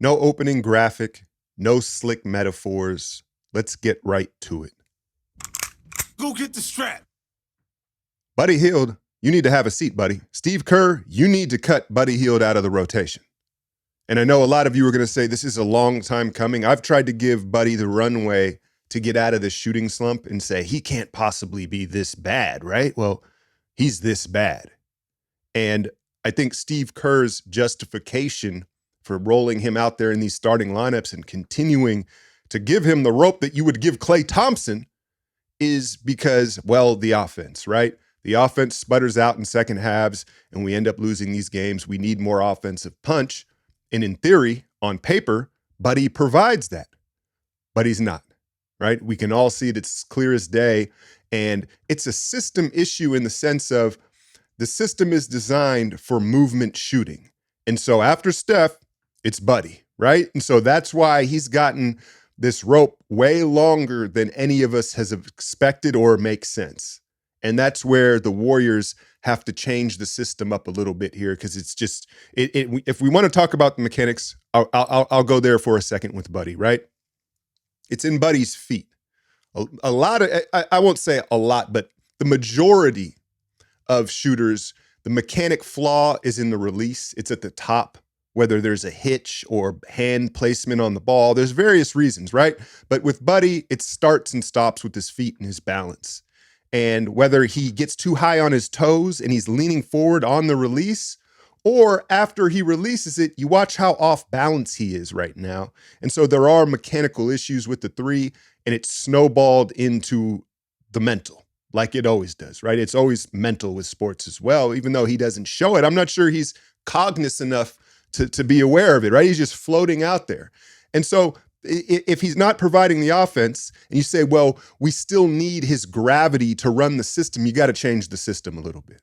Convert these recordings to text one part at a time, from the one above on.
No opening graphic, no slick metaphors. Let's get right to it. Go get the strap. Buddy Hield, you need to have a seat, buddy. Steve Kerr, you need to cut Buddy Hield out of the rotation. And I know a lot of you are going to say this is a long time coming. I've tried to give Buddy the runway to get out of this shooting slump and say he can't possibly be this bad, right? Well, he's this bad. And I think Steve Kerr's justification for rolling him out there in these starting lineups and continuing to give him the rope that you would give Klay Thompson is because, well, the offense, right? The offense sputters out in second halves and we end up losing these games. We need more offensive punch. And in theory, on paper, Buddy provides that. But he's not, right? We can all see it. It's clear as day. And it's a system issue in the sense of the system is designed for movement shooting. And so after Steph, it's Buddy, right? And so that's why he's gotten this rope way longer than any of us has expected or makes sense. And that's where the Warriors have to change the system up a little bit here, because it's just, if we want to talk about the mechanics, I'll go there for a second with Buddy, right? It's in Buddy's feet. A lot of, I won't say a lot, but the majority of shooters, the mechanic flaw is in the release. It's at the top, whether there's a hitch or hand placement on the ball. There's various reasons, right? But with Buddy, it starts and stops with his feet and his balance. And whether he gets too high on his toes and he's leaning forward on the release, or after he releases it, you watch how off balance he is right now. And so there are mechanical issues with the three, and it's snowballed into the mental, like it always does, right? It's always mental with sports as well, even though he doesn't show it. I'm not sure he's cognizant enough to be aware of it, right? He's just floating out there. And so if he's not providing the offense and you say, well, we still need his gravity to run the system, you got to change the system a little bit.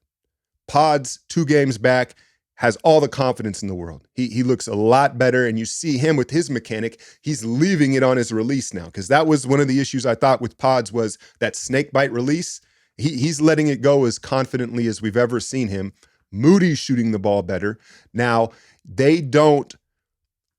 Pods, 2 games back, has all the confidence in the world. He looks a lot better, and you see him with his mechanic. He's leaving it on his release now, because that was one of the issues I thought with Pods was that snake bite release. He's letting it go as confidently as we've ever seen him. Moody's shooting the ball better. Now, they don't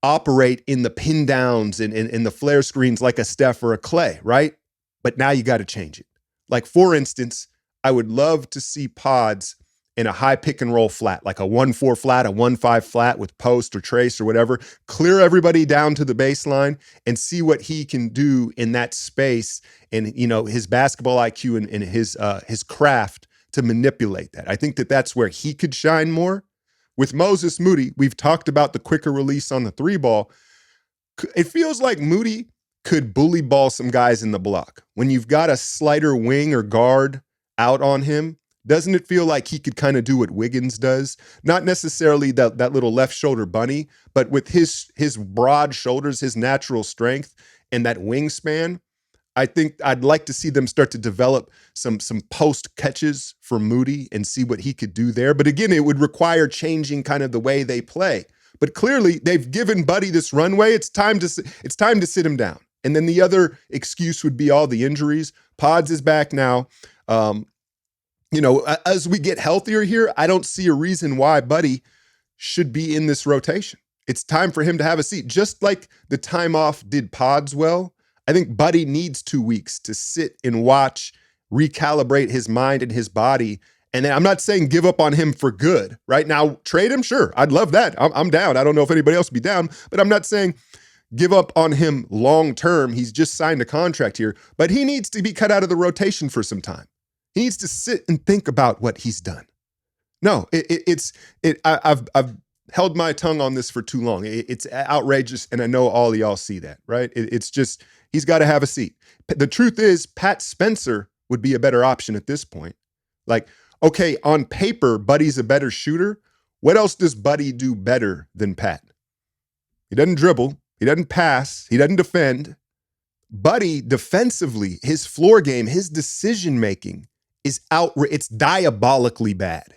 operate in the pin downs and in the flare screens like a Steph or a Klay, right? But now you got to change it. Like, for instance, I would love to see Pods in a high pick and roll flat, like a 1-4 flat, a 1-5 flat with post or trace or whatever, clear everybody down to the baseline and see what he can do in that space, and, you know, his basketball IQ and his craft to manipulate that. I think that that's where he could shine more. With Moses Moody, we've talked about the quicker release on the 3-ball. It feels like Moody could bully ball some guys in the block. When you've got a slighter wing or guard out on him, doesn't it feel like he could kind of do what Wiggins does? Not necessarily that little left shoulder bunny, but with his broad shoulders, his natural strength, and that wingspan, I think I'd like to see them start to develop some post catches for Moody and see what he could do there. But again, it would require changing kind of the way they play. But clearly, they've given Buddy this runway. It's time to sit him down. And then the other excuse would be all the injuries. Pods is back now. As we get healthier here, I don't see a reason why Buddy should be in this rotation. It's time for him to have a seat. Just like the time off did Pods well, I think Buddy needs 2 weeks to sit and watch, recalibrate his mind and his body. And then I'm not saying give up on him for good. Right now, trade him, sure. I'd love that. I'm down. I don't know if anybody else would be down, but I'm not saying give up on him long term. He's just signed a contract here, but he needs to be cut out of the rotation for some time. He needs to sit and think about what he's done. No, I've held my tongue on this for too long. It's outrageous, and I know all of y'all see that, right? It's just, he's got to have a seat. The truth is, Pat Spencer would be a better option at this point. Like, okay, on paper, Buddy's a better shooter. What else does Buddy do better than Pat? He doesn't dribble. He doesn't pass. He doesn't defend. Buddy, defensively, his floor game, his decision-making is it's diabolically bad,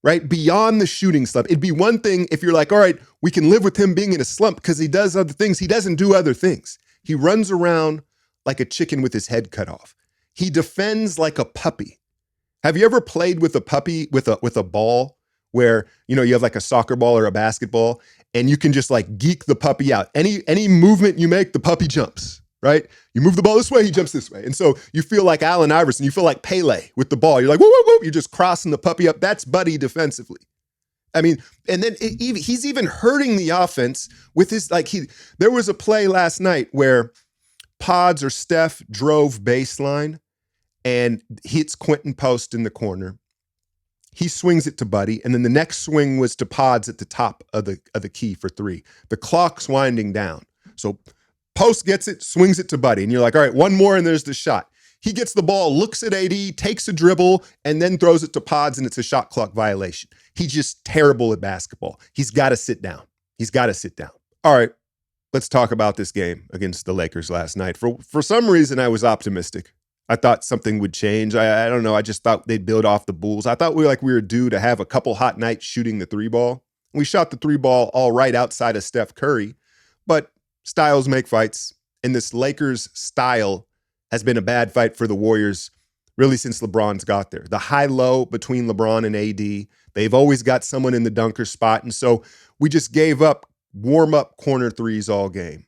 right? Beyond the shooting slump. It'd be one thing if you're like, all right, we can live with him being in a slump because he does other things. He doesn't do other things. He runs around like a chicken with his head cut off. He defends like a puppy. Have you ever played with a puppy with a ball where, you know, you have like a soccer ball or a basketball and you can just like geek the puppy out. Any movement you make, the puppy jumps, right? You move the ball this way, he jumps this way. And so you feel like Allen Iverson, you feel like Pele with the ball. You're like, whoop, whoop, whoop. You're just crossing the puppy up. That's Buddy defensively. I mean, and then he's even hurting the offense with his, like there was a play last night where Pods or Steph drove baseline and hits Quenton Post in the corner. He swings it to Buddy, and then the next swing was to Pods at the top of the key for three. The clock's winding down. So Post gets it, swings it to Buddy, and you're like, all right, one more, and there's the shot. He gets the ball, looks at AD, takes a dribble, and then throws it to Pods, and it's a shot clock violation. He's just terrible at basketball. He's got to sit down. He's got to sit down. All right, let's talk about this game against the Lakers last night. For some reason, I was optimistic. I thought something would change. I don't know. I just thought they'd build off the Bulls. I thought we were due to have a couple hot nights shooting the three ball. We shot the three ball all right outside of Steph Curry, but styles make fights. And this Lakers style has been a bad fight for the Warriors really since LeBron's got there. The high-low between LeBron and AD, they've always got someone in the dunker spot. And so we just gave up warm-up corner threes all game.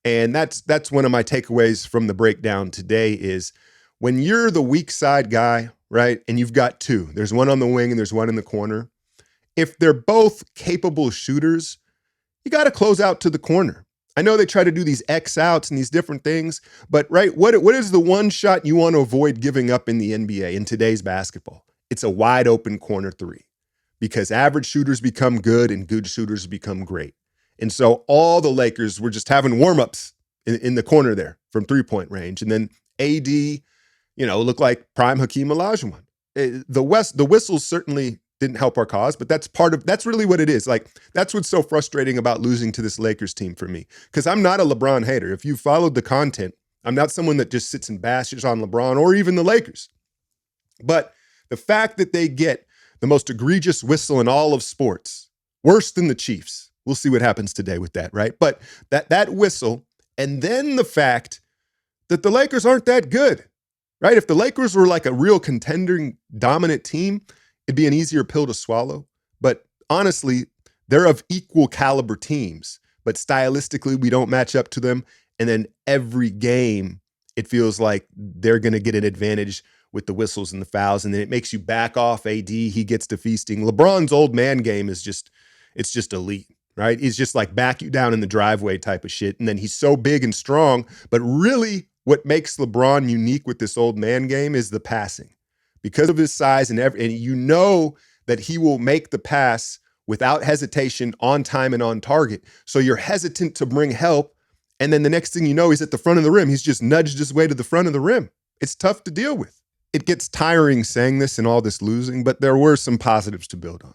And that's one of my takeaways from the breakdown today is when you're the weak side guy, right, and you've got two, there's one on the wing and there's one in the corner. If they're both capable shooters, you got to close out to the corner. I know they try to do these X outs and these different things, but right, what is the one shot you want to avoid giving up in the NBA in today's basketball? It's a wide open corner three because average shooters become good and good shooters become great. And so all the Lakers were just having warm-ups in the corner there from three-point range. And then AD, looked like prime Hakeem Olajuwon. The whistles certainly didn't help our cause, but that's really what it is. Like, that's what's so frustrating about losing to this Lakers team for me. Because I'm not a LeBron hater. If you followed the content, I'm not someone that just sits and bashes on LeBron or even the Lakers. But the fact that they get the most egregious whistle in all of sports, worse than the Chiefs. We'll see what happens today with that, right? But that whistle, and then the fact that the Lakers aren't that good, right? If the Lakers were like a real contending, dominant team, it'd be an easier pill to swallow. But honestly, they're of equal caliber teams, but stylistically, we don't match up to them. And then every game, it feels like they're going to get an advantage with the whistles and the fouls. And then it makes you back off AD. He gets to feasting. LeBron's old man game is it's just elite. Right? He's just like back you down in the driveway type of shit. And then he's so big and strong. But really what makes LeBron unique with this old man game is the passing. Because of his size and you know that he will make the pass without hesitation, on time and on target. So you're hesitant to bring help. And then the next thing you know, he's at the front of the rim. He's just nudged his way to the front of the rim. It's tough to deal with. It gets tiring saying this and all this losing, but there were some positives to build on.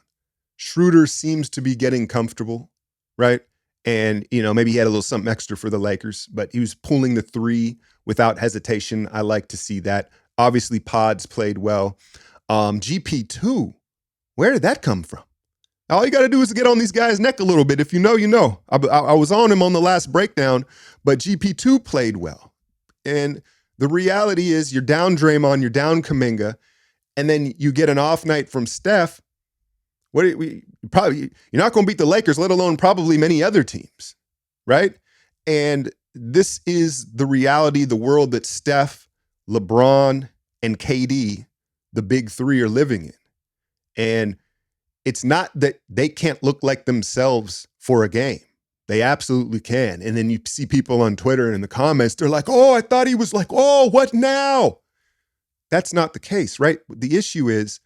Schroeder seems to be getting comfortable, right? And, maybe he had a little something extra for the Lakers, but he was pulling the three without hesitation. I like to see that. Obviously, Pods played well. GP2, where did that come from? All you got to do is get on these guys' neck a little bit. If you know, you know. I was on him on the last breakdown, but GP2 played well. And the reality is you're down Draymond, you're down Kuminga, and then you get an off night from Steph. You're not going to beat the Lakers, let alone probably many other teams, right? And this is the reality, the world that Steph, LeBron, and KD, the big three, are living in. And it's not that they can't look like themselves for a game. They absolutely can. And then you see people on Twitter and in the comments, they're like, oh, I thought he was like, oh, what now? That's not the case, right? The issue is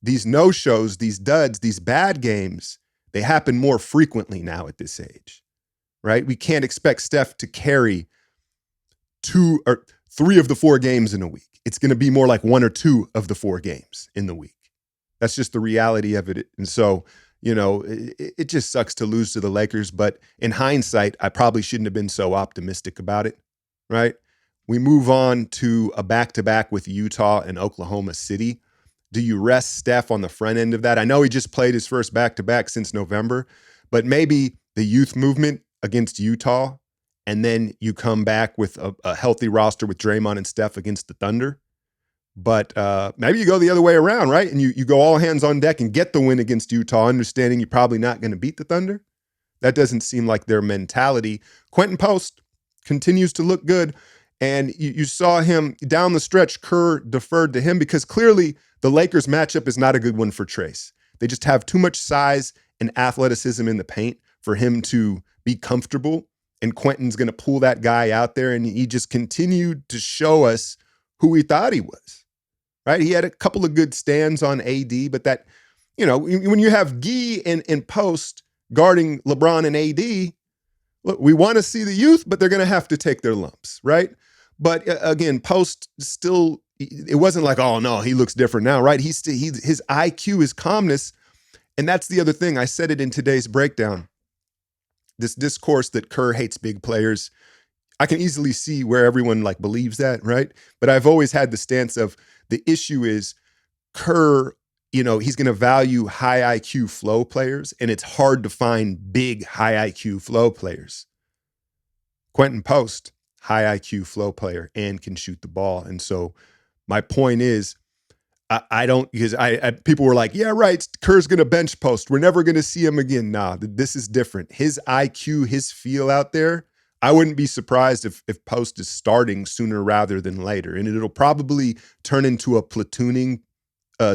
these no-shows, these duds, these bad games, they happen more frequently now at this age, right? We can't expect Steph to carry 2 or 3 of the 4 games in a week. It's going to be more like 1 or 2 of the 4 games in the week. That's just the reality of it. And so, it just sucks to lose to the Lakers. But in hindsight, I probably shouldn't have been so optimistic about it, right? We move on to a back-to-back with Utah and Oklahoma City. Do you rest Steph on the front end of that? I know he just played his first back-to-back since November, but maybe the youth movement against Utah, and then you come back with a healthy roster with Draymond and Steph against the Thunder. But maybe you go the other way around, right? And you go all hands on deck and get the win against Utah, understanding you're probably not going to beat the Thunder. That doesn't seem like their mentality. Quenton Post continues to look good. And you saw him down the stretch. Kerr deferred to him because clearly the Lakers matchup is not a good one for Trace. They just have too much size and athleticism in the paint for him to be comfortable. And Quenton's going to pull that guy out there. And he just continued to show us who he thought he was, right? He had a couple of good stands on AD, but that, you know, when you have Gee and Post guarding LeBron and AD, look, we want to see the youth, but they're going to have to take their lumps, right? But again, Post still, it wasn't like, oh no, he looks different now, right? His IQ, his calmness. And that's the other thing. I said it in today's breakdown. This discourse that Kerr hates big players, I can easily see where everyone like believes that, right? But I've always had the stance of the issue is Kerr, you know, he's going to value high IQ flow players, and it's hard to find big high IQ flow players. Quenton Post, high IQ flow player and can shoot the ball. And so my point is, I don't, because people were like, yeah, right, Kerr's going to bench Post. We're never going to see him again. Nah, this is different. His IQ, his feel out there, I wouldn't be surprised if Post is starting sooner rather than later. And it'll probably turn into a platooning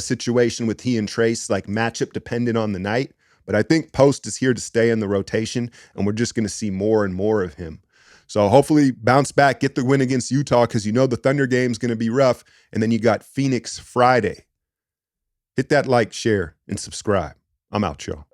situation with he and Trace, like matchup dependent on the night. But I think Post is here to stay in the rotation, and we're just going to see more and more of him. So hopefully bounce back, get the win against Utah, because you know the Thunder game's going to be rough. And then you got Phoenix Friday. Hit that like, share, and subscribe. I'm out, y'all.